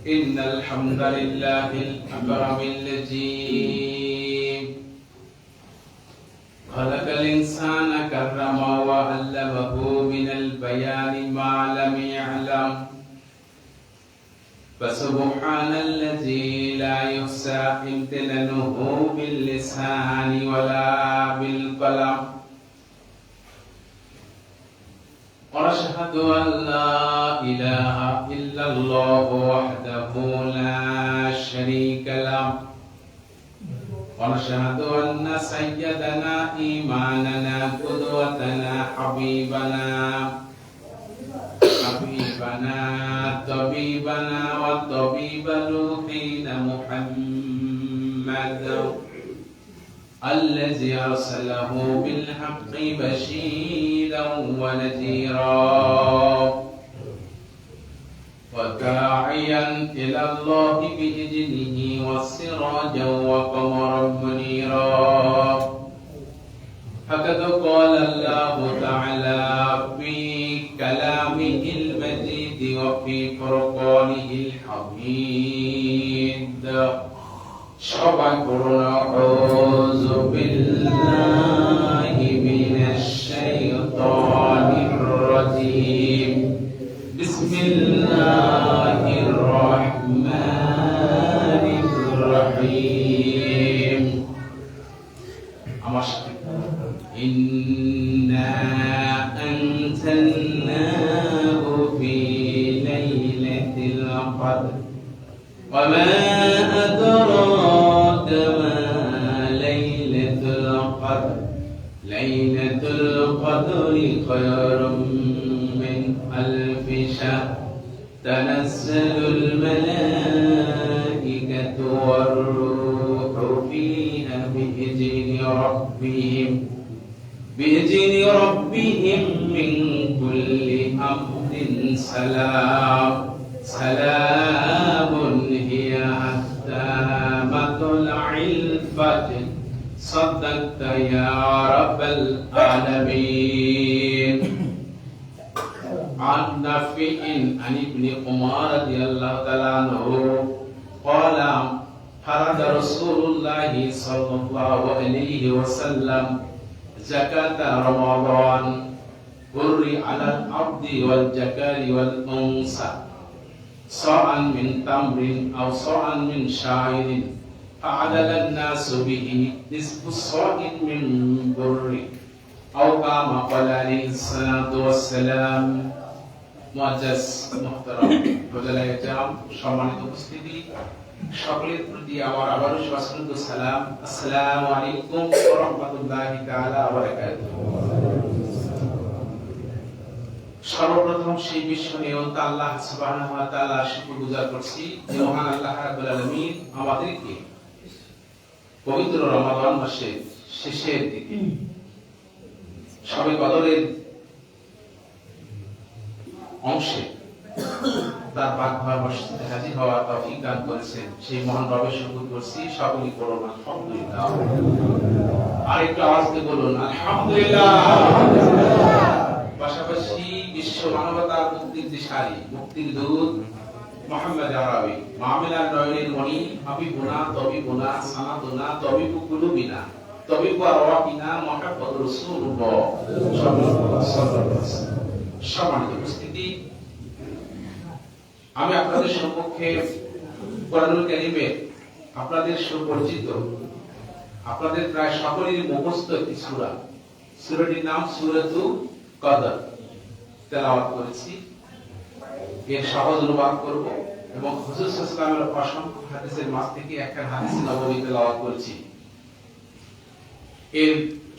إن الحمد لله الأكرم الذي خلق الإنسان كرمه وعلمه من البيان ما لم يعلم فسبحان الذي لا يحصى امتنانه باللسان ولا بالقلم ونشهد أن لا إله إلا الله وحده لا شريك له ونشهد أن سيدنا إمامنا قدوتنا حبيبنا طبيبنا والطبيب روحنا محمد الذي أرسله بالحق بشيرا ونذيرا وداعيا إلى الله بإذنه وسراجا وقمرا منيرا فقد قال الله تعالى في كلامه المجيد وفي فرقانه الحميد সবাই পড়ুন আউযু বিল্লাহি মিনাশ শাইতানির রাজীম বিসমিল্লাহির রহমানির রহিম আমার সাথে ইন্না আনজালনাহু ফি লাইলাতিল কদর ওয়া মা أدراك ما ليلة القدر ليلة القدر خير من ألف شهر تنزل الملائكة والروح فيها بإذن ربهم من كل أمر سلام هي حتى مطلع الفجر صدقت يا رب العالمين عن نافع عن ابن عمر رضي الله تعالى عنه قال فرض رسول الله صلى الله عليه وسلم زكاة رمضان بري على العبد والذكر والأنثى صاعا من تمر أو صاعا من شعير فعدل الناس به نصف الصاع من بر أو كما قال عليه الصلاة والسلام মুআজ্জাজ মুহতারাম ফজলায়ে জাম সম্মানিত উপস্থিতি সকলের প্রতি আমার আবারও সশ্রদ্ধ সালাম আসসালামু আলাইকুম ওয়া রাহমাতুল্লাহি তাআলা ওয়া বারাকাতুহু সর্বপ্রথম সেই বিশ্বনীয় আল্লাহ সুবহানাহু ওয়া তাআলা শুকরগুজার করছি যে মহান আল্লাহ রাব্বুল আলামিন আমাদেরকে পবিত্র রমাদান মাসের শেষের দিকে শবে কদরের অংশে তার পাকঘর মসজিদে হাজির হওয়ার তৌফিক দান করেছেন সেই মহান রবের শুকর করছি সকলেই পড়ুন আলহামদুলিল্লাহ আর একটু আওয়াজ দিয়ে বলুন আলহামদুলিল্লাহ পাশাপাশি বিশ্ব মানবতার মুক্তির দিশারি মুক্তির দূত মুহাম্মদ আরবি মামিলার নয়নের মণি হাবিবুনা তবিবুনা সানাতুনা তবিবু কুলুবিনা তবিবু আরওয়াহিনা মুহাম্মদ রাসূলুল্লাহ সাল্লাল্লাহু আলাইহি ওয়াসাল্লাম সম্মানিত উপস্থিতি আমি আপনাদের সম্মুখে কোরআনুল কারীমের আপনাদের সুপরিচিত আপনাদের প্রায় সকলেরই মুখস্থ একটি সূরা সূরাটির নাম সূরাতুল কদর তেলাওয়াত করেছি এর সহজ অনুবাদ করব এবং হুজুর সাল্লাল্লাহু আলাইহি ওয়াসাল্লামের অসংখ্য হাদিসের মাঝ থেকে একটা হাদিস নববী তেলাওয়াত করেছি এর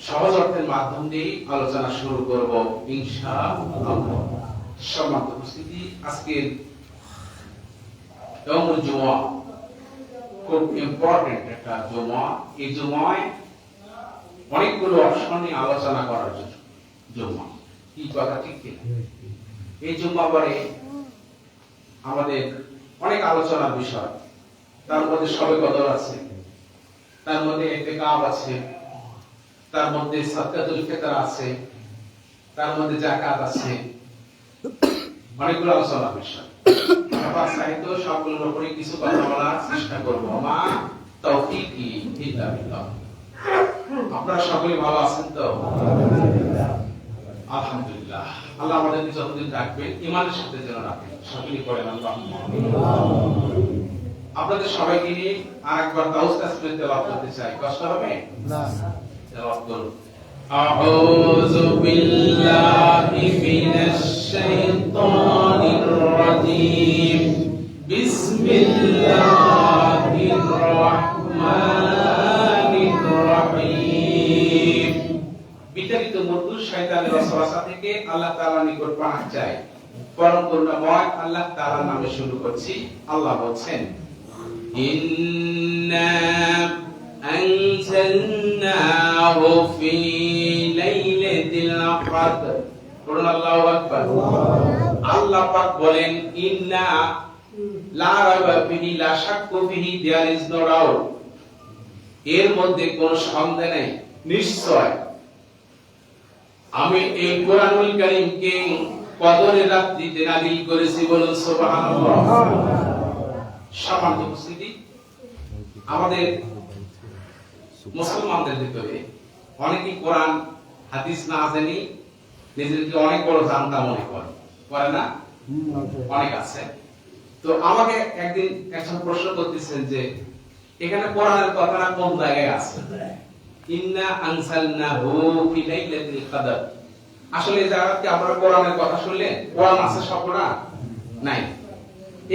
সহজ অর্থের মাধ্যম দিয়ে আলোচনা শুরু করব ইনশাআল্লাহ সম্মানিত উপস্থিতি আজকের ইয়াউমুল জুমআ খুব ইম্পর্টেন্ট একটা জুমআ এই জুমআয় অনেকগুলো অপশন নিয়ে আলোচনা করার জন্য জুমআ কি কথা ঠিক কিনা এই জুমআ পরে আমাদের অনেক আলোচনার বিষয় তার মধ্যে শবে কদর আছে তার মধ্যে ইতিকাফ আছে তার মধ্যে সাদকাতুল ফিতর আছে তার মধ্যে যাকাত আছে অনেকগুলো আলোচনা বিষয় পাক চাইতো সবগুলোর উপরে কিছু কথা বলার চেষ্টা করব। মা তৌফিকি ইল্লা বিল্লাহ। আপনারা সকলে ভালো আছেন তো? আলহামদুলিল্লাহ। আল্লাহ আমাদেরকে যতদিন রাখবেন ঈমানের সাথে যেন রাখেন। সকলেই পড়েন আল্লাহুম্মা আমিন। আপনাদের সবাইকে নিয়ে আরেকবার দাউদ তাসবিহ তেলাওয়াত করতে চাই। কষ্ট হবে না? তেলাওয়াত করুন। আউযু বিল্লাহি মিনাশ শাইতানির রাজীম। বিসমিল্লাহির রাহমানির রাহিম। বিতাড়িত মরদুদ শয়তানের ওয়াসওয়াসা থেকে আল্লাহ তাআলার নিকট পানাহ চাই। পরম করুণাময় আল্লাহ তাআলার নামে শুরু করছি। আল্লাহ বলেন, ইন্না আনজালনাহু ফি লাইলাতিল কদর। পড়ুন আল্লাহু আকবার। আল্লাহ পাক বলেন, ইন্না লা রাইবা ফিহি লা শাক্কু ফিহি, দেয়ার ইজ নো ডাউট। এর মধ্যে কোনো সন্দেহ নেই, নিশ্চয় আমি এই কোরআনুল কারীমকে কদরের রাত্রিতে নাযিল করেছি। বলুন সুবহানাল্লাহ। সম্মানিত উপস্থিতি, আমাদের মুসলমানদের ভিতরে অনেকেই কোরআন হাদিস না জানি নিজেদেরকে অনেক বড় জানতা মনে করে না? অনেক আছে। তো আমাকে একদিন একজন প্রশ্ন করতেছেন যে এখানে কোরআনের কথাটা কোন জায়গায় আছে? ইন্না আনসালনাহু ফি লাইলাতিল কদর। আসলে এই জায়গাতে আপনারা কোরআনের কথা শুনলে কোরআন আছে সবটা নাই।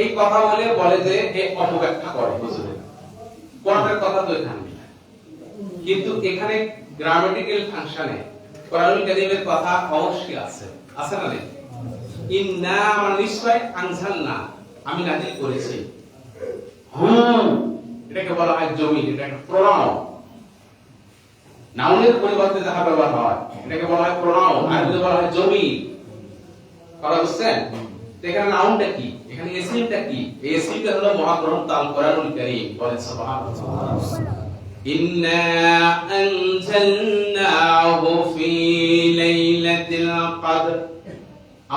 এই কথা বলে যে এই অপব্যাখ্যা করে বুঝলেন। কোরআনের কথা তো এখানে নেই, কিন্তু এখানে গ্রামাটিক্যাল ফাংশনে কোরআনুল কারীমের কথা অবশ্যই আছে। আছে না নেই? ইন্না মানে নিশ্চয়, আনসালনা আমি নাযিল করেছি। এটাকে বলা হয় জমির, এটা একটা প্রোনাউন। নাউনের পরিবর্তে যাহা ব্যবহার হয় এটাকে বলা হয় প্রোনাউন, আর যদি বলা হয় জমির। কথা বুঝছেন? এখানে নাউনটা কি, এখানে ইসমিটা কি? এই ইসমিটা হলো মহাগ্রন্থ আল কোরআনুল কারীম। বলেন সুবহানাল্লাহ। ইন্না আনজালনাহু ফি লাইলাতিল কদর।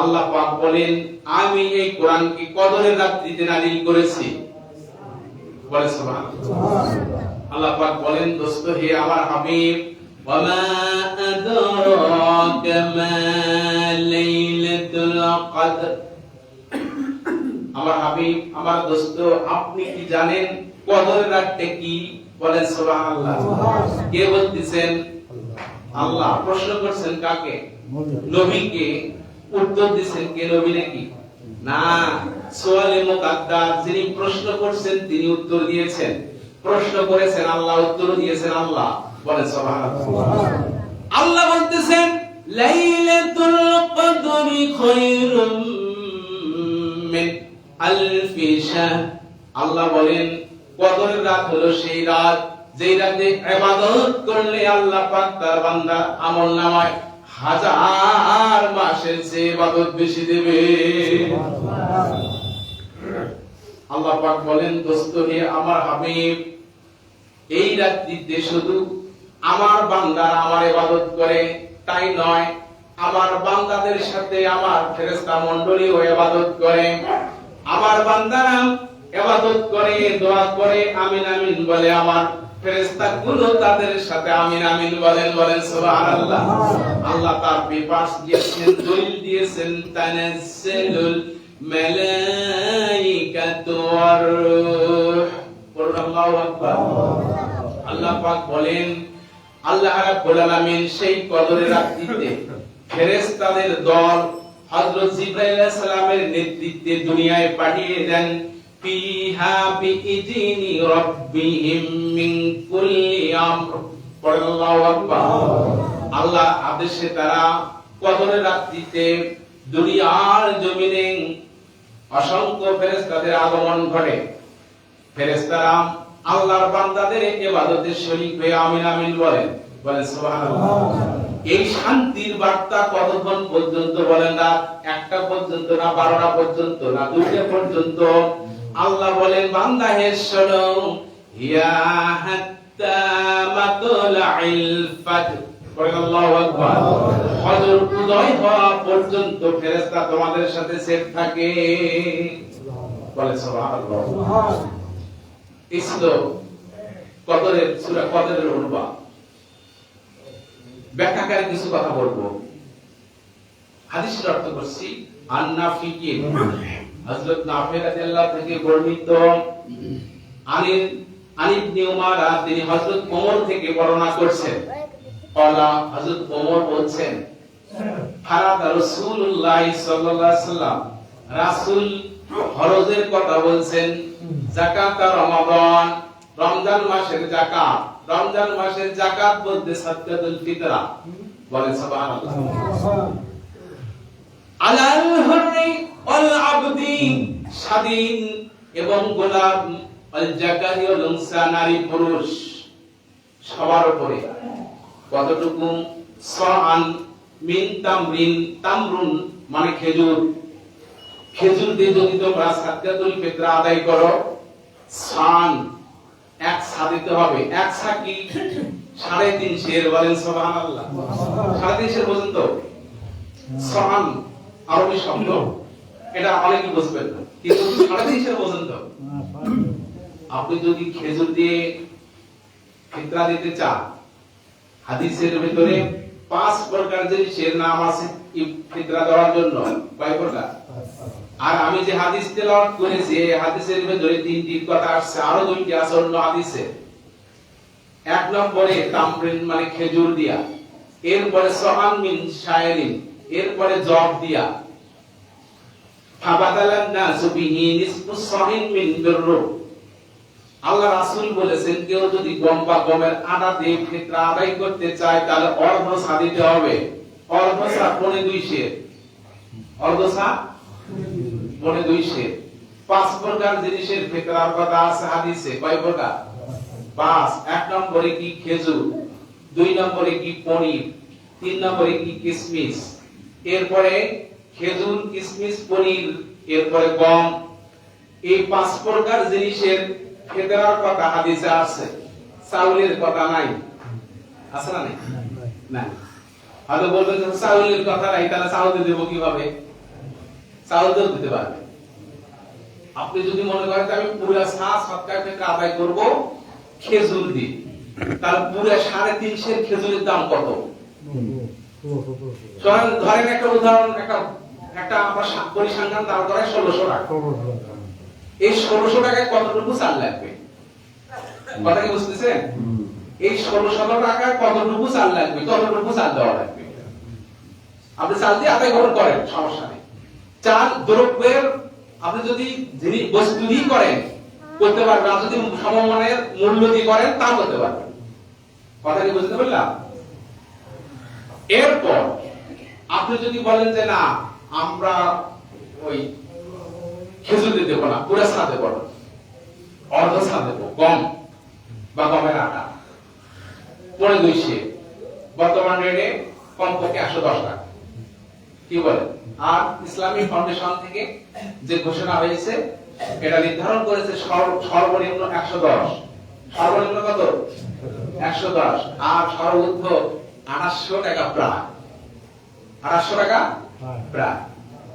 আল্লাহ পাক বলেন, আমি এই কোরআনকে কদরের রাত্রিতে নাযিল করেছি। বলেন সুবহানাল্লাহ। আল্লাহ পাক বলেন, দোস্ত হে আমার হাবিব, ওয়া মা আদরাকা মা লাইলাতুল কদর। আমার হাবিব, আমার দোস্ত, আপনি কি জানেন কদরের রাতটা কি? বলেন সুবহানাল্লাহ। কে বলতেছেন? আল্লাহ। প্রশ্ন করছেন কাকে? নবীকে। উত্তর দিবেন কে? নবী নাকি? না, সুয়ালে মুকাদ্দার। যিনি প্রশ্ন করছেন তিনি উত্তর দিয়েছেন। প্রশ্ন করেছেন আল্লাহ, উত্তর দিয়েছেন আল্লাহ। বলেন সুবহানাল্লাহ। আল্লাহ বলতেছেন, লাইলাতুল কদরি খায়রুম মিন আলফি শাহর। আল্লাহ বলেন, কদরের রাত হলো সেই রাত যেই রাতে ইবাদত করলে আল্লাহ পাক তার বান্দার আমলনামায় 1000 মাসের চেয়ে ইবাদত বেশি দেবে। আল্লাহ পাক বলেন, দোস্ত হে আমার হাবিব, এই রাত্রিতে শুধু আমার বান্দারা আমার ইবাদত করে তাই নয়, আমার বান্দাদের সাথে আমার ফেরেশতা মণ্ডলীও ইবাদত করে। আমার বান্দারা ইবাদত করে, দোয়া করে, আমিন আমিন বলে। আমার ফেরেশতাগুলো তাদের সাথে আমিন আমিন বলেন। বলেন সুবহানাল্লাহ। আল্লাহ তার বিপাস দিয়েছেন, দলিল দিয়েছেন, তানাজ্জালুল মালাইকাতু ওয়ার রূহ। আল্লাহু আকবার। আল্লাহ পাক বলেন, আল্লাহ রাব্বুল আলামিন সেই কদরের রাত্রিতে ফেরেশতাদের দল হযরত জিবরাইল আলাইহিস সালামের নেতৃত্বে দুনিয়ায় পাঠিয়ে দেন। ফিহা বিইذনি রাব্বিহিম মিন কুল্লি আমর। আল্লাহু আকবার। আল্লাহ আদেশে তারা কদরের রাত্রিতে দুনিয়ার জমিনে অসংখ্য ফেরেশতাদের আগমন ঘটে। ফেরেশতারা আল্লাহর বান্দাদের ইবাদতে শরীক হয়ে আমিন আমিন বলেন। বলেন সুবহানাল্লাহ। এই শান্তির বার্তা কতক্ষণ পর্যন্ত? বলেন না 1টা পর্যন্ত, না 12টা পর্যন্ত, না 2টা পর্যন্ত। আল্লাহ বলেন, বান্দা হে শোনো, ইয়া হাত্তা মাতলাইল ফাজর। বলেন আল্লাহু আকবার। ফজর উদয় হওয়া পর্যন্ত ফেরেশতা তোমাদের সাথে সেট থাকে। বলে সুবহানাল্লাহ। এই ছিল কদরের সূরা কদরের অনুবাদ। ব্যাখ্যাকারী কিছু কথা বলবো। হাদিসের অর্থ করছি। আন-নাফিকে হযরত নাফি রাদিয়াল্লাহু থেকে বর্ণিত, ইবনে উমর তিনি হযরত ওমর থেকে বর্ণনা করছেন। ক্বালা হযরত ওমর বলছেন, ফারাদা রাসূলুল্লাহ সাল্লাল্লাহু আলাইহি ওয়াসাল্লাম, রাসূল ফরজের কথা বলছেন, যাকাত রমাদান, রমজান মাসের যাকাত। রমজান মাসের যাকাত বলতে সাদকাতুল ফিতরা, বলে সুবহানাল্লাহ। আলাল হুররি ওয়াল আবদি, স্বাধীন এবং গোলাম, আল যাকারি ওয়াল উনসা, নারী পুরুষ সবার উপরে। কতটুকু? সাআন মিন তামরিন, তামরুন মানে খেজুর। খেজুর দিয়ে যদি তোমরা সাদকাতুল ফিতরা আদায় করো, সান এক সা দিতে হবে। এক সা কি? 3.5 সের, বলেন সুবহানাল্লাহ। 3.5 সের পর্যন্ত সান আরবি শব্দ, এটা অনেকে বুঝবেন না, কিন্তু 3.5 সের পর্যন্ত আপনি যদি খেজুর দিয়ে ফিতরা দিতে চান, হাদিসের ভিতরে 5 প্রকার জিনিসের নাম আছে ফিতরা দেওয়ার জন্য। কয় প্রকার? আর আমি যে হাদিস তেলাওয়াত করেছি, এই হাদিসের ভিতরে 3টির কথা আসছে, আরো 2টি আছে অন্য হাদিসে। 1 নম্বরে তামরিন মানে খেজুর দিয়া, এরপরে সাআন মিন শায়রিন, এরপরে জব দিয়া। ফাবাদালান নাসু বিহি নিসফু সাহিন মিন বিররু। আল্লাহ রাসূল বলেছেন, কেউ যদি গম বা গমের আটা দিয়ে ফিতরা আদায় করতে চায়, তাহলে অর্ধ সা দিতে হবে। অর্ধ সা 2.5 সের, অর্ধ সা 2.5 সের। 5 প্রকার জিনিসের ফিতরার কথা আছে হাদিসে। কয় প্রকার? 5। 1 নম্বরে কি? খেজুর। 2 নম্বরে কি? পনির। 3 নম্বরে কি? কিশমিশ। এরপরে খেজুর, কিশমিশ, পনির, এরপরে গম। এই 5 প্রকার জিনিসের ফিতরার কথা হাদিসে আছে, চাউলের কথা নাই। আছে না? নাই, না। হয়তো বলবেন যে চাউলের কথা নাই, তাহলে চাউল দেব কিভাবে? চাউল তো দিতে পারবে। আপনি যদি মনে করেন আমি পুরো সা সদকা ফিতরা আদায় করব খেজুর দিয়ে, তাহলে পুরো 3.5 সের খেজুরের দাম কত? ধরেন একটা উদাহরণ, একটা আমরা পরিসংখ্যান দাম করে 1600 টাকা। এই 1600 টাকায় কতটুকু চাল লাগবে? কথা কি বুঝতেছেন? এই 1600 টাকায় কতটুকু চাল লাগবে, ততটুকু চাল দেওয়া লাগবে। আপনি চাল দিয়ে আদায় গ্রহণ করেন, সমস্যা নেই। চাল দ্রব্যের আপনি যদি বস্তু দিয়ে করেন করতে পারবেন, আর যদি সমমানের মূল্য দিয়ে করেন তা করতে পারবেন। কথা কি বুঝতে পারলাম? এরপর আপনি যদি বলেন যে না, আমরা ওই খেজুর দিয়ে দেবো না, পুরো সা দেবো না, অর্ধ সা দেবো, গম বা গমের আটা, 2.5 সের, বর্তমান রেটে কমপক্ষে 110 টাকা। কি বলেন? আর ইসলামিক ফাউন্ডেশন থেকে যে ঘোষণা হয়েছে, এটা নির্ধারণ করেছে সর্বনিম্ন 110। সর্বনিম্ন কত? 110। আর সর্বোচ্চ 2800 টাকা প্রায়। 2800 টাকা প্রায়।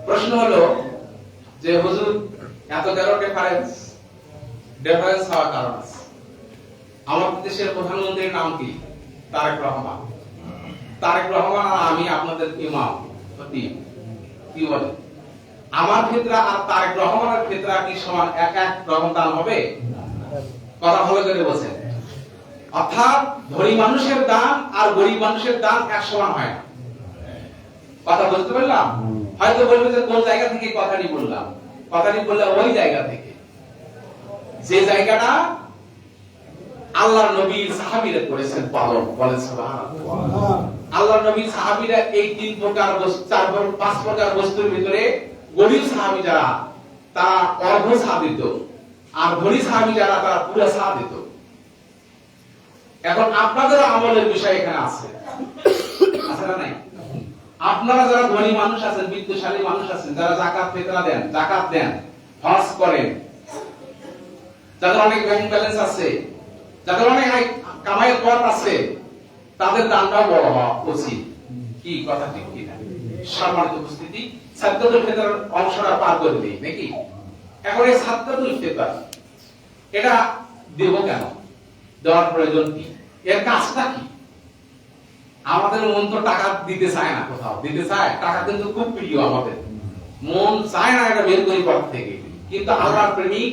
প্রশ্ন হলো যে হুজুর এত কেন ডিফারেন্স হওয়ার কারণ আছে। আমাদের দেশের প্রধানমন্ত্রীর নাম কি? তারেক রহমান। তারেক রহমান আর আমি আপনাদের ইমাম, কি বলে? আমার ফিতরা আর তারেক রহমানের ফিতরা কি সমান? এক রকম দাম হবে? কথা ভালো করে বলছেন। অর্থাৎ ধনী মানুষের দান আর গরিব মানুষের দান এক সমান হয় না। কথা বুঝতে পারলাম? হয়তো বলবে যে কোন জায়গা থেকে কথাটি বললাম। কথাটি বললাম ওই জায়গা থেকে যে জায়গাটা আল্লাহর নবী সাহাবীরা করেছেন পালন। বলেন সুবহানাল্লাহ। আল্লাহর নবী সাহাবীরা এই 3 প্রকার 5 প্রকার বস্তুর ভিতরে গরিব সাহাবী যারা তারা অর্ধ সা দিত, আর ধনী সাহাবী যারা তারা পুরো সা দিত। এখন আপনাদের আমলের বিষয় এখানে আছে, আছে না নাই? আপনারা যারা ধনী মানুষ আছেন, বিত্তশালী মানুষ আছেন, যারা যাকাত ফিতরা দেন, যাকাত দেন, হজ করেন, যাদের অনেক ব্যাংক ব্যালেন্স আছে, যাদের অনেক কামাইয়ের পথ আছে, তাদের দানটাও বড় হওয়া উচিত। কি কথা ঠিক কি না? সম্মানিত উপস্থিতি, সাদকাতুল ফিতর অংশটা পার করে দিই নাকি? এখন এই সাদকাতুল ফিতর এটা দেব কেন, দেওয়ার প্রয়োজন কি, এর কাজটা কি? আমাদের মন তো টাকা দিতে চায় না, কোথাও দিতে চায়, টাকা কিন্তু খুব প্রিয় আমাদের, মন চায় না এটা বের করি পথ থেকে, কিন্তু আল্লাহর প্রেমিক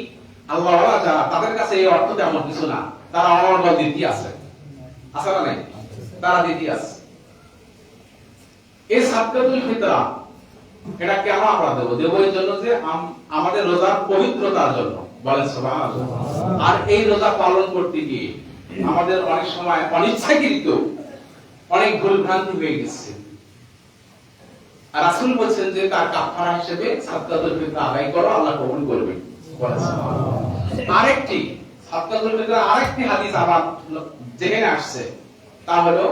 আল্লাহ যারা তাদের কাছে এই অর্থ তেমন কিছু না, তারা অনর্গল দিতে আছে, আছে না নাই, তারা দিতে আছে। এই সাদকাতুল ফিতর এটা কেন আমরা দেব? দেব এই জন্য যে আমাদের রোজার পবিত্রতার জন্য, বলেন সুবহানাল্লাহ। আর এই রোজা পালন করতে গিয়ে আমাদের অনেক সময় অনিচ্ছাকৃত অনেক ভুল ভ্রান্তি হয়ে গেছে, আর রাসূল বলেন যে তার কাফারা হিসেবে সাদকাতুল ফিতর আদায় করো, আল্লাহ কবুল করবেন। আরেকটি সাদকাতুল ফিতর আরেকটি হাদিস আবার যেখানে আসছে, তা হলো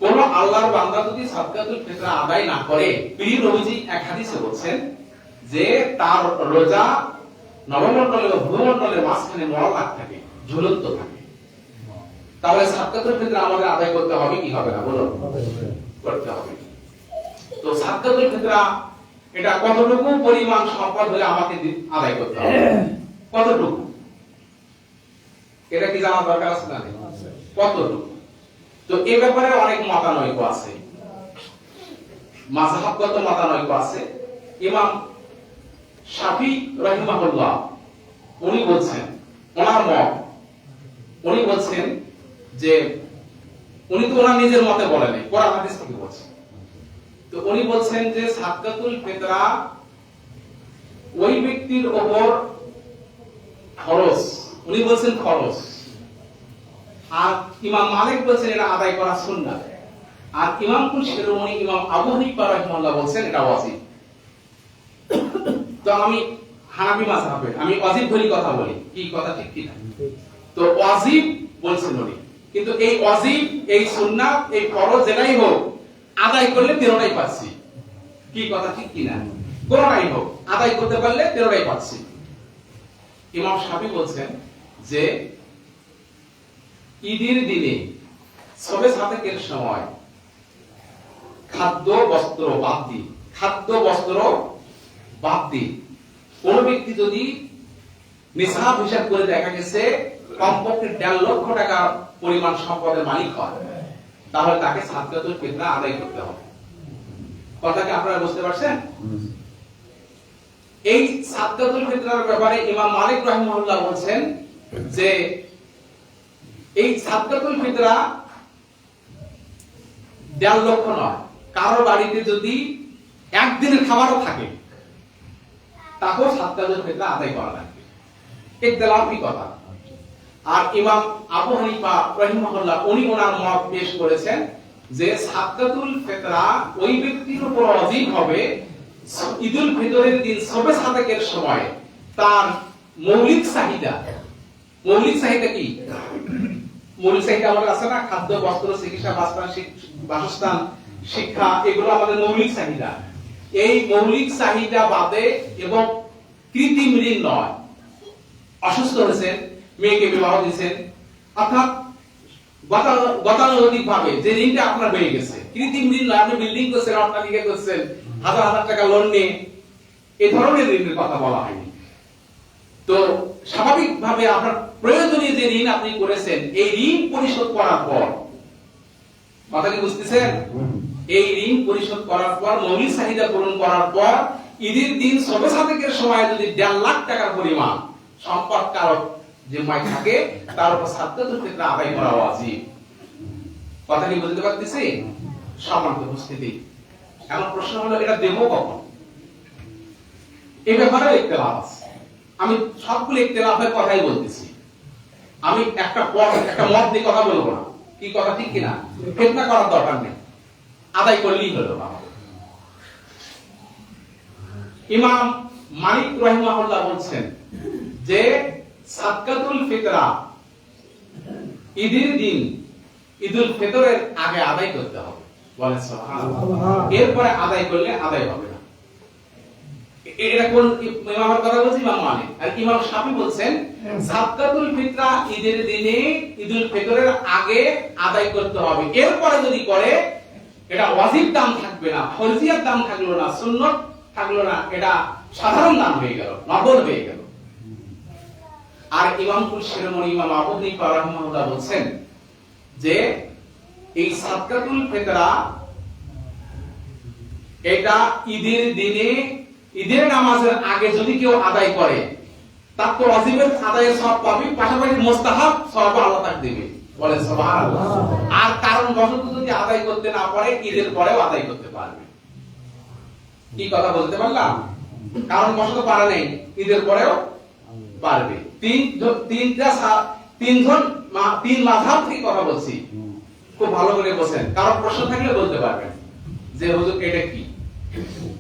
কোন আল্লাহর বান্দা যদি সাদকাতুল ফিতর আদায় না করে, পীর নবীজি এক হাদিসে বলেন যে তার রোজা নবমণ্ডলে ও ভূমণ্ডলের মাঝখানে মরালাক থাকে, ঝুলন্ত থাকে। তাহলে সাদকাতুল ফিতর আমাদের আদায় করতে হবে কি হবে না, বলো? করতে হবে। তো সাদকাতুল ফিতর এটা কতটুকু পরিমাণ সম্পদ হলে আমাকে আদায় করতে হবে, কতটুকু, এটা কি জানা দরকার আছে না? কতটুকু? তো এই ব্যাপারে অনেক মতানৈক্য আছে, মাযহাবগত মতানৈক্য আছে। ইমাম শাফি রাহিমাহুল্লাহ উনি বলছেন, ওনার মত, উনি বলছেন যে উনি তো ওনার নিজের মতে বলেন, কোরআন হাদিস থেকে বলছেন, তো উনি বলছেন যে সাদকাতুল ফিতর ওই ব্যক্তির উপর খরচ, উনি বলছেন খরচ, আর ইমাম মালিক বলছেন এটা আদায় করা সুন্নাত, আর ইমাম শিরোমণি ইমাম আবু হানিফা রাহিমাহুল্লাহ বলছেন এটা ওয়াজিব। তো আমি হানাফি মাযহাবে আমি ওয়াজিব ধরি কথা বলি, কি কথা ঠিক কি না? তো ওয়াজিব বলছেন উনি, কিন্তু এই ওয়াজিব, এই সুন্নাত, এই ফরজ যেটাই হোক আদায় করলে 13টাই পাচ্ছি, কি কথা ঠিক কি না? কোনটাই হোক আদায় করতে পারলে 13টাই পাচ্ছি। ইমাম শাফি বলছেন যে ঈদের দিনে সবে সাদেকের সময় খাদ্য বস্ত্র বাদ দিই, খাদ্য বস্ত্র বাদ দিই, কোন ব্যক্তি যদি নিসাব হিসাব করে দেখা গেছে কমপক্ষে 1.5 লক্ষ টাকা পরিমাণ সম্পদের মালিক হয়, তাহলে তাকে সাদকাতুল ফিতর আদায় করতে হবে। কথাকে আপনারা বুঝতে পারছেন? এই সাদকাতুল ফিতরের ব্যাপারে ইমাম মালিক রাহিমাহুল্লাহ বলেন যে এই সাদকাতুল ফিতর 1.5 লক্ষ নয়, কারো বাড়িতে যদি একদিনের খাবারও থাকে তাকেও সাদকাতুল ফিতর আদায় করা লাগবে, ইখতিলাফি কথা। আর ইমাম আবু হানিফা রাহিমাহুল্লাহ উনি ওনার মত পেশ করেছেন যে সাদকাতুল ফিতর ওই ব্যক্তির উপর ওয়াজিব হবে ঈদুল ফিতরের দিন সবে সাদেকের সময় তার মৌলিক চাহিদা, মৌলিক চাহিদা কি? মৌলিক চাহিদা আমাদের আছে না, খাদ্য বস্ত্র চিকিৎসা বাসস্থান শিক্ষা, এগুলো আমাদের মৌলিক চাহিদা। এই মৌলিক চাহিদা বাদে এবং কৃত্রিম ঋণ নয়, অসুস্থ হয়েছেন, মেয়েকে বিবাহ দিয়েছেন, অর্থাৎ গতানুগতিক ভাবে যে ঋণটা আপনার হয়ে গেছে, কৃত্রিম ঋণ নয়, আপনি বিল্ডিং করছেন, অট্টালিকা করছেন, হাজার হাজার টাকা লোন নিয়ে, এই ধরনের ঋণের কথা বলা হয়নি। তো স্বাভাবিকভাবে আপনার প্রয়োজনীয় যে ঋণ আপনি করেছেন, এই ঋণ পরিশোধ করার পর, কথা কি বুঝতেছেন? এই ঋণ পরিশোধ করার পর, মৌলিক চাহিদা পূরণ করার পর, ঈদের দিন সবে সাদেকের সময় যদি 1.5 লাখ টাকার পরিমাণ সম্পদ কারো জিম্মায় থাকে, তার উপর সাদকাতুল ফিতর আদায় করা ওয়াজিব। কথা কি বুঝতে পারতেছি? সম্মানিত উপস্থিতি, এখন প্রশ্ন হলো এটা দেব কখন? এই ব্যাপারে ইখতিলাফ আছে। আমি সবগুলো ইখতিলাফের কথাই বলতেছি, আমি একটা মত দিয়ে কথা বলবো না, কি কথা ঠিক কিনা? ফিতনা করার দরকার নেই, আদায় করলেই হলো। ইমাম মালিক রাহিমাহুল্লাহ বলছেন যে সাদকাতুল ফিতর ঈদের দিন ঈদুল ফিতরের আগে আদায় করতে হবে, বলেন সুবহানাল্লাহ। এরপরে আদায় করলে আদায় হবে না। এটা কোন ইমামের কথা বলছি? ইমাম মালিক। আর ইমাম শাফি বলছেন সাদকাতুল ফিতর ঈদের দিনে ঈদুল ফিতরের আগে আদায় করতে হবে, এরপরে যদি করে এটা ওয়াজিব দাম থাকবে না, ফরজিয়াত দাম থাকলো না, সুন্নাত থাকলো না, এটা সাধারণ দান হয়ে গেল, নগদ হয়ে গেল। আর ইমামুল শিরোমণি ইমাম আবু হানিফা রাহিমাহুল্লাহ বলছেন যে এই সাদকাতুল ফিতরা এটা ঈদের দিনে, ঈদের নামাজের আগে যদি কেউ আদায় করে তার তো ওয়াজিবের আদায়ের সওয়াব পাবে, পাশাপাশি মুস্তাহাব সওয়াব আল্লাহ তাকে দেবে। বলেন সুবহানাল্লাহ। আর কারণ বশত যদি আদায় করতে না পারে ঈদের পরেও আদায় করতে পারবে। কি কথা বলতে পারলাম? কারণ বশত পারে নাই, ঈদের পরেও পারবে। তিন মাযহাব থেকে কথা বলছি, খুব ভালো করে বলছেন। কারণ প্রশ্ন থাকলে বলতে পারবেন যে হুজুর এটা কি,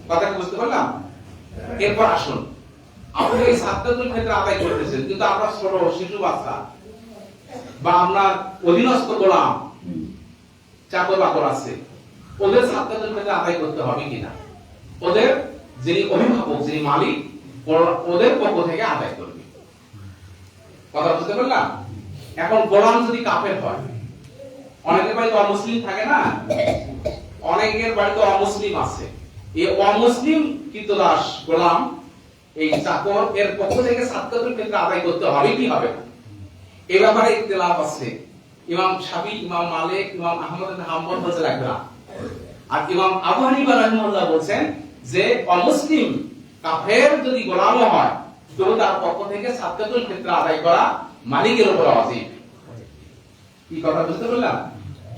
কথা বুঝতে পারলাম? এরপর আসুন, আপনি এই সাদকাতুল ফিতর আদায় করতেছেন, কিন্তু আপনার ছোট শিশু বাচ্চা বা আপনার অধীনস্থ গোলাম চাকর বাকর আছে, ওদের সাদকাতুল ফিতর আদায় করতে হবে কিনা? ওদের যিনি অভিভাবক, যিনি মালিক, ওদের পক্ষ থেকে আদায় করবে। কথা বুঝতে পারলাম? এখন গোলাম যদি কাফের হয়, অনেকের বাড়িতে অমুসলিম থাকে না, অনেকের বাড়িতে অমুসলিম আছে, এই অমুসলিম কৃতদাস গোলাম এই চাকর এর পক্ষ থেকে সাদকাতুল ফিতর আদায় করতে হবে কি হবে না, এই ব্যাপারে ইখতিলাফ আছে। ইমাম শাফি, ইমাম মালিক, ইমাম আহমদ ইবনে হাম্বল বলছেন একটা, আর ইমাম আবু হানিফা রাহিমাহুল্লাহ বলছেন যে অমুসলিম কাফের যদি গোলামও হয় তো তার পক্ষ থেকে সাদকাতুল ফিতর আদায় করা মালিকের উপর ওয়াজিব। কি কথা বুঝতে পারলাম?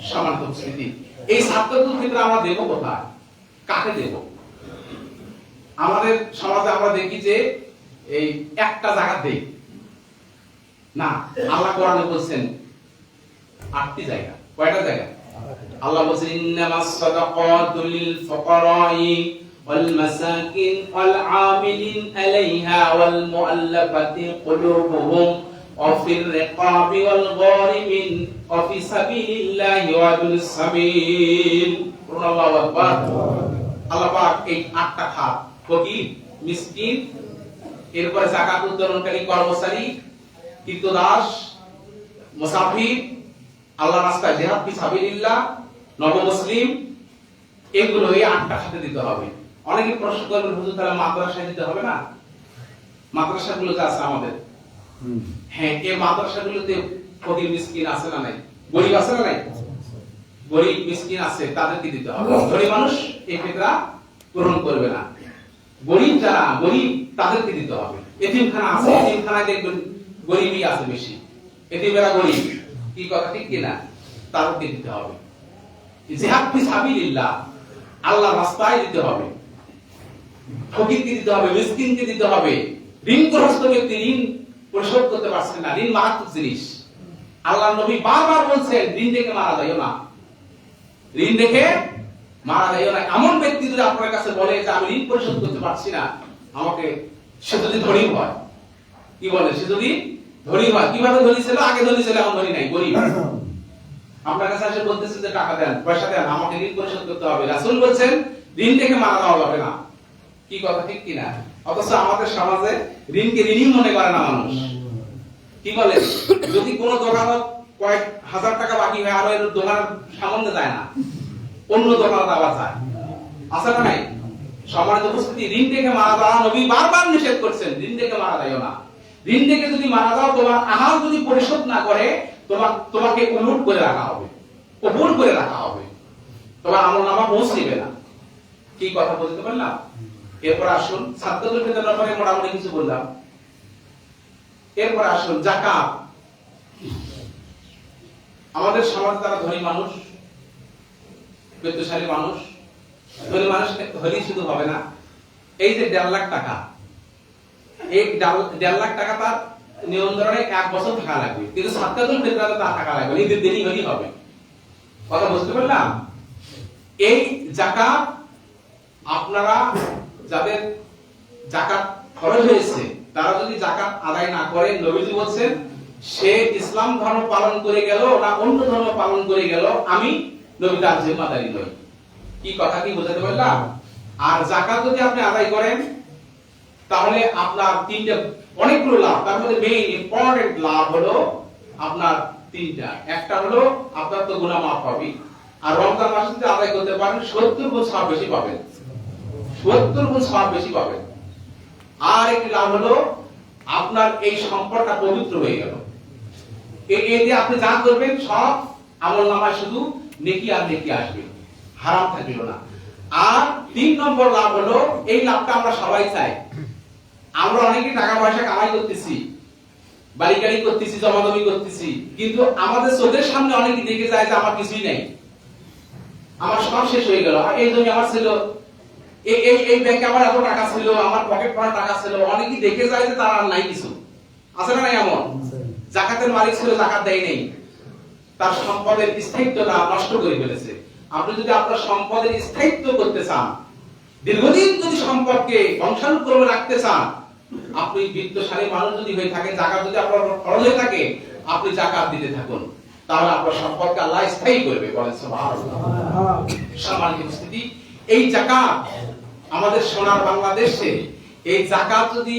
সামান্য উপস্থিতি, এই সাদকাতুল ফিতর আমরা দেব কোথায়, কাকে দেব? আমাদের সমাজে আমরা দেখি যে এই একটা জায়গা দেই না, আল্লাহ কোরআনে বলছেন 8টি জায়গা। কয়টা জায়গা? আল্লাহ বলছেন ইন্নামাস সাদাকাতু লিল ফুকারাই ওয়াল মাসাকিন ওয়াল আমিলিন আলাইহা ওয়াল মুআল্লাফাতি কুলুবুহুম ওয়া ফির রিকাবি ওয়াল গারিমিন ওয়া ফি সাবিলিল্লাহি ওয়া বিস সাবিল। আল্লাহু আকবার। আল্লাহ পাক এই 8টা খাত, ফকির, মিসকিন, এরপরে যাকাত উত্তোলনকারী কর্মচারী, কৃতদাস, মুসাফির, আল্লাহর রাস্তায় জিহাদ ফি সাবিলিল্লাহ, নবমুসলিম, এগুলো এই 8টা খাতে দিতে হবে। অনেকে প্রশ্ন করবেন হুজুর তাহলে মাদ্রাসায় দিতে হবে না? মাদ্রাসাগুলো যে আছে আমাদের, হ্যাঁ, এই মাদ্রাসাগুলোতে ফকির মিসকিন আছে না নাই, গরিব আছে না নাই, গরিব মিসকিন আছে, তাদেরকে দিতে হবে। গরিব মানুষ এই ফিতরা গ্রহণ করবে না, গরিব যারা গরিব তাদেরকে দিতে হবে। এতিমখানা আছে, এতিমখানায় দেখবেন গরিবই আছে বেশি, এতিমেরা গরিব, কি কথা ঠিক কিনা? তাদেরকে দিতে হবে। জিহাদ ফি সাবিলিল্লাহ, আল্লাহর রাস্তায় দিতে হবে, ফকিরকে দিতে হবে, মিসকিনকে দিতে হবে। ঋণগ্রস্ত ব্যক্তি ঋণ পরিশোধ করতে পারছেন না, ঋণ মারাত্মক জিনিস। আল্লাহর নবী বারবার বলছেন ঋণ দেখে মারা যাইও না, ঋণ দেখে মারা যাইও না। এমন ব্যক্তি যদি আপনার কাছে বলে যে আমি ঋণ পরিশোধ করতে পারছি না, আমাকে, সে যদি ধনী হয়, কি বলে, সে যদি ধনী হয়, কিভাবে ধনী ছিল? আগে ধনী ছিল, এখন ধনী নাই, গরিব। আপনার কাছে এসে বলতেছে যে টাকা দেন, পয়সা দেন, আমাকে ঋণ পরিশোধ করতে হবে। রাসূল বলছেন ঋণ দেখে মারা যাওয়া যাবে না। কি কথা ঠিক কিনা? অথচ আমাদের সমাজে ঋণকে ঋণই মনে করে না মানুষ। কি বলে, যদি কোনো দোকানত কয়েক হাজার টাকা বাকি হয়, আর এর দোকানের সামনে যায় না, অন্য দোকানত আবার যায়, আছে না নাই? সম্মানিত উপস্থিতি, ঋণ দেখে মারা যাওয়া নবী বারবার নিষেধ করছেন, ঋণ দেখে মারা যাইও না। ঋণ দেখে যদি মারা যাও, তোমার আহার যদি পরিশোধ না করে, তোমাকে উলুট করে রাখা হবে, কবুল করে রাখা হবে, তোমার আমলনামা পৌঁছবে না। কি কথা বলতে পারলাম? এরপর আসুন, সাদকাতুল ফিতর ব্যাপারে মোটামুটি কিছু বললাম। এরপর আসুন যাকাত। আমাদের সমাজে যারা ধনী মানুষ, বিত্তশালী মানুষ, ধনী মানুষ ধনী শুধু হবে না, এই যে 1.5 লাখ টাকা, এই 1.5 লাখ টাকা তার নিয়ন্ত্রণে 1 বছর থাকা লাগবে, কিন্তু সাদকাতুল ফিতরে তার টাকা লাগবে, ঈদের দেরি হলেই হবে। কথা বুঝতে পারলাম? এই যাকাত আপনারা যাদের যাকাত খরচ হয়েছে, তারা যদি যাকাত আদায় না করে, নবীজি বলছেন সে ইসলাম ধর্ম পালন করে গেল না অন্য ধর্ম পালন করে গেল, আমি নবী তার জিম্মাদারি নই। কি কথা কি বোঝাতে পারলাম? আর যাকাত যদি আপনি আদায় করেন, তাহলে আপনার তিনটা অনেকগুলো লাভ, তার মধ্যে মেইন ইম্পর্টেন্ট লাভ হলো আপনার তিনটা। একটা হলো আপনার তো গুনাহ মাফ হবে, আর রমজান মাসে যদি আদায় করতে পারেন 70 গুণ সওয়াব বেশি পাবেন, 70 গুণ সওয়াব বেশি পাবেন। আর একটি লাভ হলো আপনার এই সম্পদটা পবিত্র হয়ে গেল। এই যে আপনি যা করবেন সব আমলনামায় শুধু নেকি আর নেকি আসবে, হারাম থাকবে না। আর 3 নম্বর লাভ হলো, এই লাভটা আমরা সবাই চাই। আমরা অনেকে টাকা পয়সা কামাই করতেছি, বাড়ি গাড়ি করতেছি, জমাজমি করতেছি, কিন্তু আমাদের চোখের সামনে অনেকে দেখে যায় যে আমার কিছুই নাই, আমার সব শেষ হয়ে গেল, এই জমি আমার ছিল, এই ব্যাংকে আমার এত টাকা ছিল, আমার পকেট ভরা টাকা ছিল। অনেকে দেখে যায় যে তার আর নাই কিছু। আছে না নাই এমন? যাকাতের মালিক ছিল, যাকাত দেয় নাই, তার সম্পদের স্থায়িত্বটা নষ্ট করে ফেলেছে। আপনি যদি আপনার সম্পদের স্থায়িত্ব করতে চান, দীর্ঘদিন যদি সম্পদকে বংশানুক্রমে রাখতে চান, আপনি বিত্তশালী মানুষ যদি হয়ে থাকে, যাকাত যদি আপনার ফরজ হয়ে থাকে, আপনি যাকাত দিতে থাকুন, তাহলে আপনার সম্পদকে আল্লাহ স্থায়ী করবে। বলেন সুবহানাল্লাহ। সম্মানিত উপস্থিতি, এই যাকাত আমাদের সোনার বাংলাদেশে, এই যাকাত যদি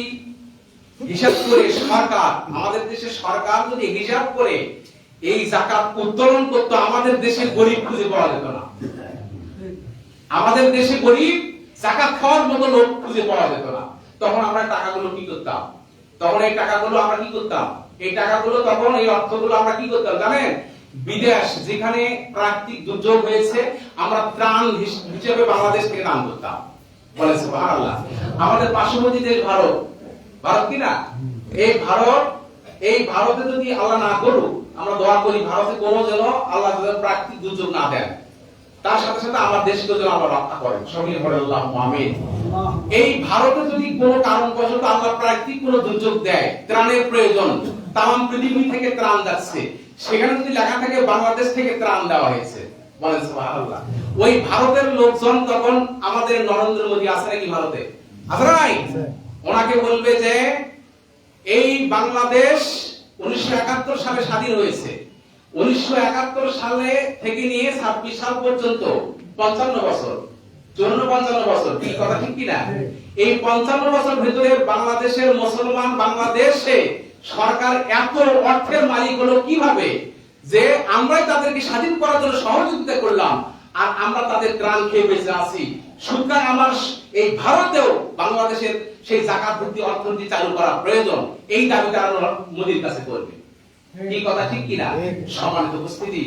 হিসাব করে সরকার, আমাদের দেশের সরকার যদি হিসাব করে এই যাকাত উত্তোলন করত, আমাদের দেশে গরিব খুঁজে পাওয়া যেত না। আমাদের দেশে গরিব, যাকাত খাওয়ার মতো লোক খুঁজে পাওয়া যেত না। তখন আমরা টাকাগুলো কি করতাম? তখন এই টাকাগুলো আমরা কি করতাম? এই টাকাগুলো তখন, এই অর্থগুলো আমরা কি করতাম জানেন? বিদেশ যেখানে প্রাকৃতিক দুর্যোগ হয়েছে, আমরা ত্রাণ হিসেবে বাংলাদেশ থেকে দান করতাম। বলেন সুবহানাল্লাহ। আমাদের পার্শ্ববর্তী দেশ ভারত, ভারত কি না? এই ভারতে যদি আল্লাহ না করুক, আমরা দোয়া করি ভারতে কোনো যেন আল্লাহ প্রাকৃতিক দুর্যোগ না দেন, তার সাথে সাথে আমার দেশকে যেন আল্লাহ রক্ষা করেন। সকলে বলেন আল্লাহুম্মা আমিন। এই ভারতে যদি কোনো কারণবশত আল্লাহ প্রাকৃতিক কোনো দুর্যোগ দেয়, ত্রাণের প্রয়োজন, তাম পৃথিবী থেকে ত্রাণ যাচ্ছে, সেখানে যদি লেখা থাকে বাংলাদেশ থেকে ত্রাণ দেওয়া হয়েছে, বলেন সুবহানাল্লাহ, ওই ভারতের লোকজন তখন আমাদের নরেন্দ্র মোদী আছে নাকি ভারতে? আছে নাই? ওনাকে বলবে যে এই বাংলাদেশ 1971 সালে স্বাধীন হয়েছে, 1971 সালে থেকে নিয়ে 26 সাল পর্যন্ত 55 বছর, 54 বছর, কি কথা ঠিক কিনা? এই 55 বছর ভিতরে বাংলাদেশের মুসলমান, বাংলাদেশে সরকার এত অর্থের মালিক হলো কিভাবে? যে আমরাই তাদেরকে স্বাধীন করার জন্য সহযোগিতা করলাম, আর আমরা তাদের ত্রাণ খেয়ে বেঁচে আছি। সুতরাং আমার এই ভারতেও বাংলাদেশের সেই যাকাত ভিত্তিক অর্থনীতি চালু করা প্রয়োজন, এই দাবিটা মোদীর কাছে করবে। কি কথা ঠিক কিনা? সম্মানিত উপস্থিতি,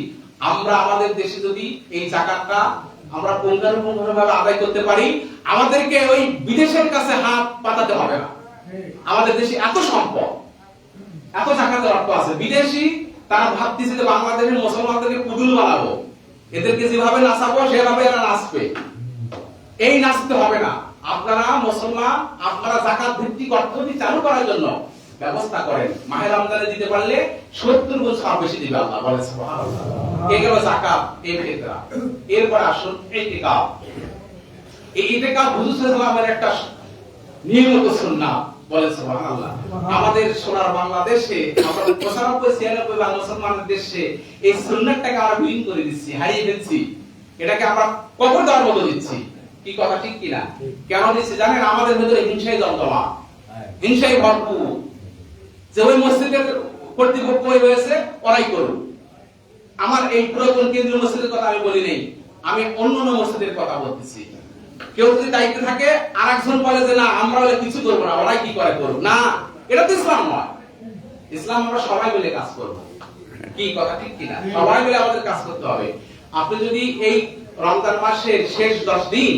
আমরা আমাদের দেশে যদি এই যাকাতটা আমরা পুঙ্খানুপুঙ্খভাবে আদায় করতে পারি, আমাদেরকে ওই বিদেশের কাছে হাত পাতাতে হবে না। আমাদের দেশে এত সম্পদ, এত যাকাতের অর্থ আছে। বিদেশি তারা ভাবতেছে যে বাংলাদেশের মুসলমানদেরকে পুতুল বানাবো, এদেরকে যেভাবে নাচাবো সেভাবে এরা নাচবে। এই নাচতে হবে না। আপনারা মুসলমান, আপনারা যাকাত ভিত্তিক অর্থনীতি চালু করার জন্য ব্যবস্থা করেন। মাহে রমজানে দিতে পারলে 70 গুণ সওয়াব বেশি দিবে আল্লাহ। বলেন সুবহানাল্লাহ। এই গেল যাকাত, এই ফিতরা। এরপর আসুন ইতিকাফ। এই ইতিকাফ হুজুর সাল্লাল্লাহু আলাইহি ওয়াসাল্লামের একটা নিয়মিত সুন্নাহ। বলেন সুবহানাল্লাহ। আমাদের সোনার বাংলাদেশে, আমাদের 95-96 ভাগ মুসলমানের দেশে এই সুন্নাহটাকে আমরা বিলীন করে দিচ্ছি, হারিয়ে ফেলছি। এটাকে আমরা কবর দেওয়ার মতো দিচ্ছি। কি কথা ঠিক কিনা? কেন দিচ্ছি জানেন? আমাদের ভিতরে হিংসাই জমজমা, হিংসাই ভরপুর। যে ওই মসজিদের কর্তৃপক্ষ হয়েছে, ওরাই করুক। আমার এই পুরাতন কেন্দ্রীয় মসজিদের কথা আমি বলি নেই, আমি অন্যান্য মসজিদের কথা বলতেছি। কেউ যদি দায়িত্বে থাকে, আরেকজন বলে যে না আমরা হলে কিছু করবো না, ওরাই কি করে করুক। না, এটা তো ইসলাম নয়। ইসলাম আমরা সবাই মিলে কাজ করব। কি কথা ঠিক কিনা? সবাই মিলে আমাদের কাজ করতে হবে। আপনি যদি এই রমজান মাসের শেষ 10 দিন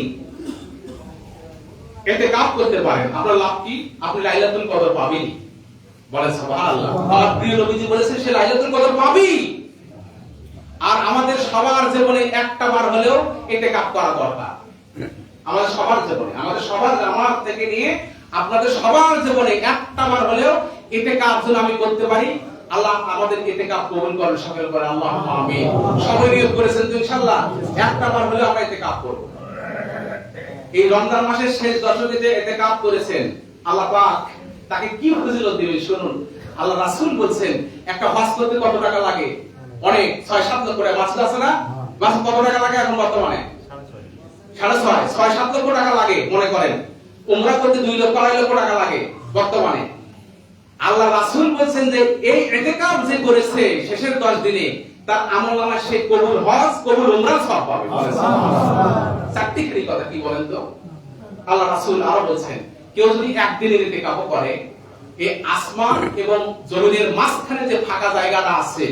ইতিকাফ করতে পারেন, আপনার লাভ কি? আপনি লাইলাতুল কদর পাবেন। বলেন সুবহানাল্লাহ। আমার প্রিয় নবীজি বলেছেন সে লাইলাতুল কদর পাবে। আর আমাদের সবার জীবনে একটা বার হলেও ইতিকাফ করা দরকার। আমাদের সবার জীবনে, আমাদের সবার, আমার থেকে নিয়ে আপনাদের সবার জীবনে একটা বার হলেও ইতিকাফ যেন আমি করতে পারি। আল্লাহ আমাদের ইতিকাফ কবুল করেন। সকলে বলেন আল্লাহুম্মা আমিন। সবাই নিয়ত করেছেন তো ইনশাআল্লাহ একটা বার হলেও আমরা ইতিকাফ করব। এই রমজান মাসের শেষ দশকে যে ইতিকাফ করেছেন, আল্লাহ পাক তাকে কি ফজিলত দিবেন শুনুন। আল্লাহ রাসূল বলছেন একটা হজ করতে কত টাকা লাগে? অনেক, 6-7 লক্ষ টাকা। মাসুদ আছে না? মাসুদ কত টাকা লাগে এখন বর্তমানে? 6.5-6-7 লক্ষ টাকা লাগে মনে করেন। উমরা করতে 2-2.5 লক্ষ টাকা লাগে বর্তমানে। আল্লাহ রাসূল বলছেন যে এই ইতিকাফ যে করেছে শেষের 10 দিনে, তার আমলনামায় সে কবুল হজ, কবুল উমরা সওয়াব পাবে। সুবহানাল্লাহ। চারটি কথা কি বলেন তো? আল্লাহ রাসূল আরো বলছেন কেউ যদি একদিনের ইতিকাফ করে, এই আসমান এবং জমিনের মাঝখানে যে ফাঁকা জায়গাটা আছে,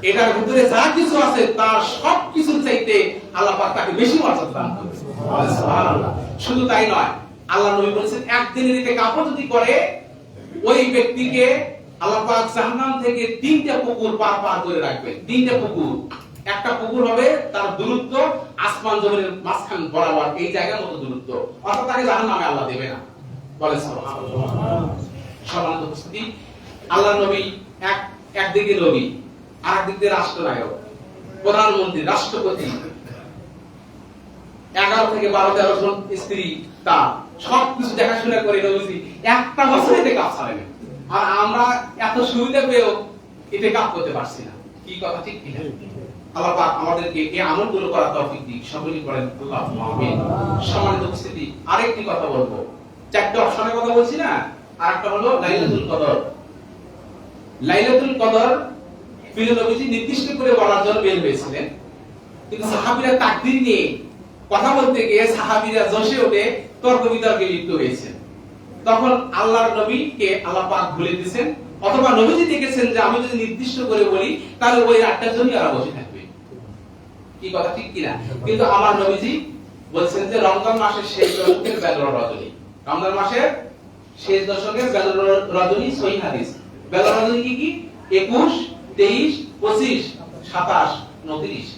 এটার ভিতরে যা কিছু আছে তার সব কিছুর চাইতে আল্লাহ পাক তাকে বেশি মর্যাদা দান করবে। সুবহানাল্লাহ। শুধু তাই নয়, আল্লাহ নবী বলেছেন একদিনের ইতিকাফ যদি করে, ওই ব্যক্তিকে আল্লাহ পাক জাহান্নাম থেকে 3টা পুকুর পার করে রাখবেন। 3টা পুকুর, একটা পুকুর হবে তার দূরত্ব আসমান জমিনের মাঝখান বরাবর এই জায়গার মতো দূরত্ব, অর্থাৎ তাকে জাহান্নামে আল্লাহ দেবে না। বলেন সুবহানাল্লাহ। সম্মানিত উপস্থিতি, আল্লাহ নবী একদিকে নবী, আরেক দিকে রাষ্ট্রনায়ক, প্রধানমন্ত্রী, রাষ্ট্রপতি, 11 থেকে 12-13 জন স্ত্রী, তার সবকিছু দেখাশোনা করে নবীজি একটা বছর ইতিকাফ ছাড়েন। আর আমরা এত সুবিধা পেয়েও ইতিকাফ করতে পারছি না। কি কথা ঠিক কি না? আল্লাহ পাক আমাদেরকে এই আমলগুলো করার তৌফিক দিক। সকলেই করেন আল্লাহুম্মা আমিন। সম্মানিত উপস্থিতি, আরেকটি কথা বলবো। 4টা অপশনের কথা বলছি না, আরেকটা হলো লাইলাতুল কদর। লাইলাতুল কদর প্রিয় নবীজি নির্দিষ্ট করে বলার জন্য বের হয়েছিলেন, কিন্তু সাহাবীরা তাকদীর নিয়ে কথা বলতে গিয়ে সাহাবীরা জোশে ওঠে তর্ক বিতর্কে লিপ্ত হয়েছে। তখন আল্লাহর নবীকে আল্লাহ পাক ভুলে দিয়েছেন, অথবা নবীজি দেখেছেন যে আমি যদি নির্দিষ্ট করে বলি তাহলে ওই রাতটার জন্য আর বসে থাকবে। কি কথা ঠিক কিনা? কিন্তু আমার নবীজি বলছেন যে রমজান মাসের শেষ দশকের বেদর রজনী, রমজান মাসের শেষ দশকের বেদর রজনী, সহিহ হাদিস। বেদর রজনী কি কি? 21, 23, 25, 27, 29।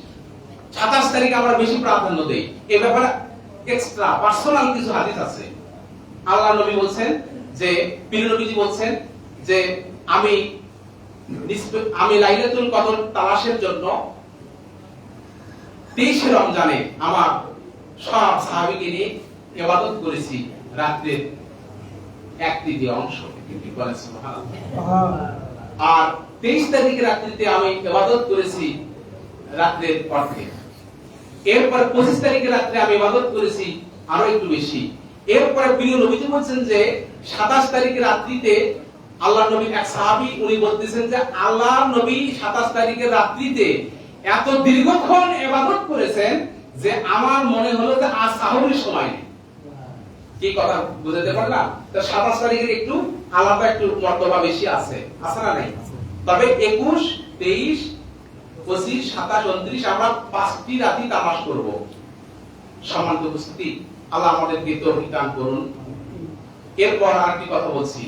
27 তারিখে আমরা বেশি প্রাধান্য দেই। এই ব্যাপারে এক্সট্রা পার্সোনাল কিছু হাদিস আছে। আল্লাহ নবী বলছেন যে, প্রিয় নবীজি বলছেন যে আমি লাইলাতুল কদর তালাশের জন্য 23 রমজানে আমার সব সাহাবীকে নিয়ে ইবাদত করেছি রাতের 1/3 অংশ। আর 23 তারিখে রাত্রিতে আমি ইবাদত করেছি রাতের অর্ধেক। এরপর 25 তারিখে রাতে আমি ইবাদত করেছি আরো একটু বেশি। এরপরে প্রিয় নবীজি বলছেন যে 27 তারিখে রাত্রিতে আল্লাহ নবীর এক সাহাবী উনি বলতেছেন যে আল্লাহ নবী 27 তারিখের রাত্রিতে এত দীর্ঘক্ষণ ইবাদত করেছেন যে আমার মনে হলো যে আজ সাহরের সময় নেই। কি কথা বুঝাতে পারলাম? তো 27 তারিখের একটু আলাদা, একটু মর্তবা বেশি আছে না নাই? তবে 21, 23, 25, 27, 29 আমরা 5টি রাতই তামাশ করব। সম্মানিত উপস্থিতি, আল্লাহ আমাদেরকে তৌফিক দান করুন। এরপর আরেকটি কথা বলছি।